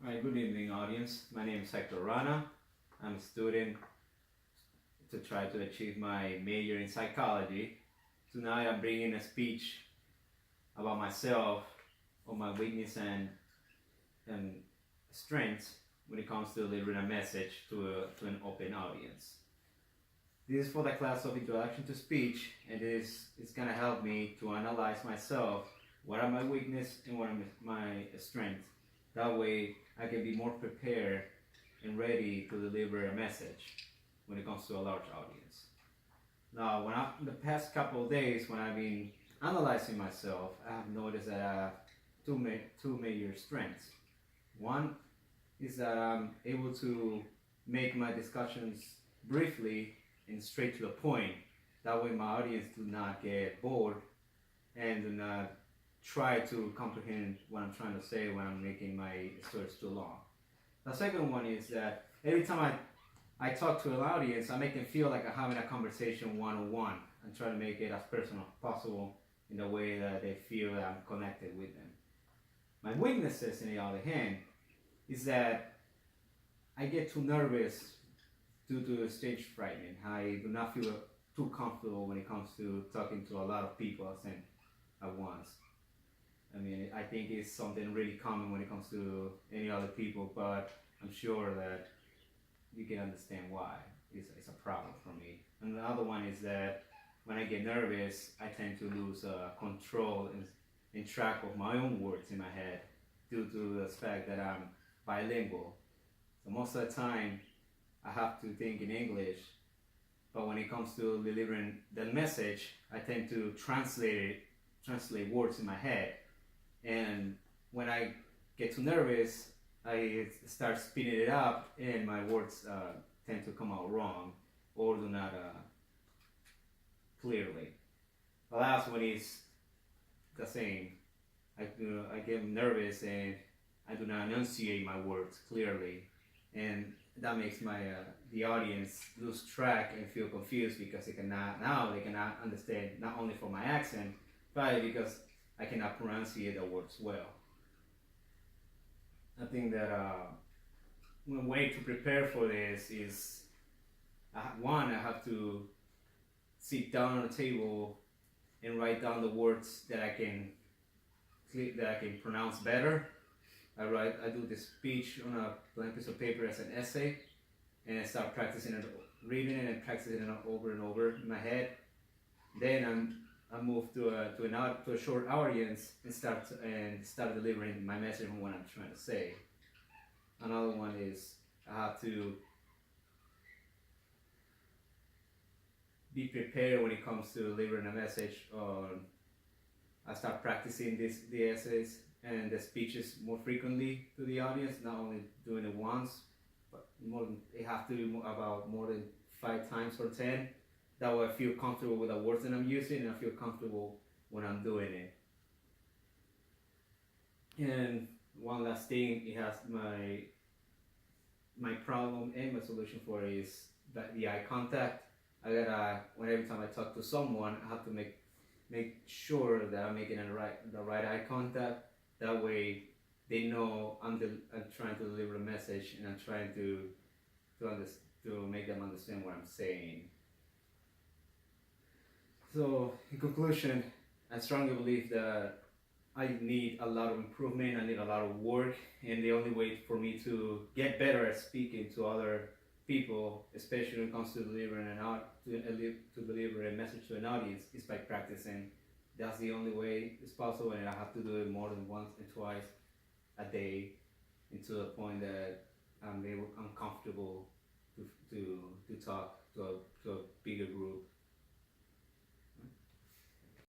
All right, good evening, audience. My name is Hector Rana. I'm a student to try to achieve my major in psychology. Tonight, I'm bringing a speech about myself, on my weakness and strengths when it comes to delivering a message to an open audience. This is for the class of Introduction to Speech, and it's gonna help me to analyze myself. What are my weaknesses and what are my strengths? That way, I can be more prepared and ready to deliver a message when it comes to a large audience. Now, in the past couple of days, when I've been analyzing myself, I have noticed that I have two major strengths. One is that I'm able to make my discussions briefly and straight to the point. That way, my audience do not get bored and do not try to comprehend what I'm trying to say when I'm making my stories too long. The second one is that every time I talk to an audience, I make them feel like I'm having a conversation one-on-one and try to make it as personal as possible in the way that they feel that I'm connected with them. My weaknesses, on the other hand, is that I get too nervous due to stage frightening. I do not feel too comfortable when it comes to talking to a lot of people at once. I mean, I think it's something really common when it comes to any other people, but I'm sure that you can understand why it's a problem for me. And the other one is that when I get nervous, I tend to lose control and track of my own words in my head due to the fact that I'm bilingual. So most of the time, I have to think in English, but when it comes to delivering the message, I tend to translate words in my head. And when I get too nervous, I start speeding it up, and my words tend to come out wrong or do not clearly. The last one is the same. I get nervous and I do not enunciate my words clearly, and that makes the audience lose track and feel confused because they cannot understand not only from my accent, but because I cannot pronunciate the words well. I think that one way to prepare for this is I have to sit down on a table and write down the words that I can pronounce better. I do this speech on a blank piece of paper as an essay, and I start practicing it, reading it and practicing it over and over in my head. Then I move to a short audience and start delivering my message on what I'm trying to say. Another one is I have to be prepared when it comes to delivering a message. I start practicing the essays and the speeches more frequently to the audience, not only doing it once, but it have to be about more than 5 times or 10. That way I feel comfortable with the words that I'm using and I feel comfortable when I'm doing it. And one last thing, it has my problem and my solution for it is that the eye contact. Every time I talk to someone, I have to make sure that I'm making the right eye contact. That way they know I'm trying to deliver a message and I'm trying to make them understand what I'm saying. So, in conclusion, I strongly believe that I need a lot of improvement, I need a lot of work, and the only way for me to get better at speaking to other people, especially when it comes to delivering deliver a message to an audience, is by practicing. That's the only way it's possible, and I have to do it more than once and twice a day, and to the point that I'm comfortable to talk to a bigger group.